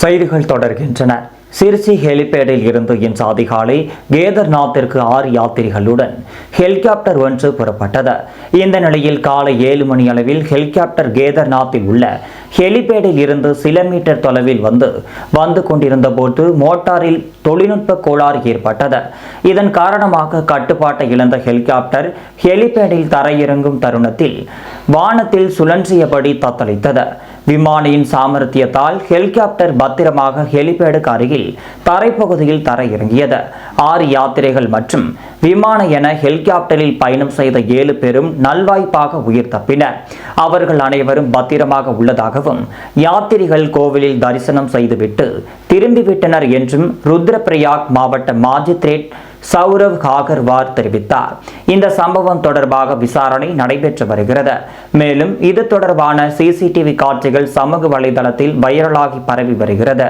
செய்திகள் தொடர்கின்றன. சிர்சி ஹெலிபேடில் இருந்து இன்று அதிகாலை கேதர்நாத்திற்கு 6 யாத்திரிகளுடன் ஹெலிகாப்டர் ஒன்று புறப்பட்டது. இந்த நிலையில் காலை 7 மணி அளவில் ஹெலிகாப்டர் கேதர்நாத்தில் உள்ள ஹெலிபேடில் இருந்து சில மீட்டர் தொலைவில் வந்து கொண்டிருந்த போது மோட்டாரில் தொழில்நுட்ப கோளாறு ஏற்பட்டது. இதன் காரணமாக கட்டுப்பாட்டை இழந்த ஹெலிகாப்டர் ஹெலிபேடில் தரையிறங்கும் தருணத்தில் வானத்தில் சுழன்றியபடி தத்தளித்தது. விமானியின் சாமர்த்தியத்தால் ஹெலிகாப்டர் பத்திரமாக ஹெலிபேடுக்கு அருகில் தரைப்பகுதியில் தரையிறங்கியது. 6 யாத்திரைகள் மற்றும் விமான என ஹெலிகாப்டரில் பயணம் செய்த 7 பேரும் நல்வாய்ப்பாக உயிர் தப்பினர். அவர்கள் அனைவரும் பத்திரமாக உள்ளதாகவும் யாத்திரிகள் கோவிலில் தரிசனம் செய்துவிட்டு திரும்பிவிட்டனர் என்றும் ருத்ரபிரயாக் மாவட்ட மாஜிஸ்திரேட் சௌரவ் காகர்வார் தெரிவித்தார். இந்த சம்பவம் தொடர்பாக விசாரணை நடைபெற்று வருகிறது. மேலும் இது தொடர்பான CCTV காட்சிகள் சமூக வலைதளத்தில் வைரலாகி பரவி வருகிறது.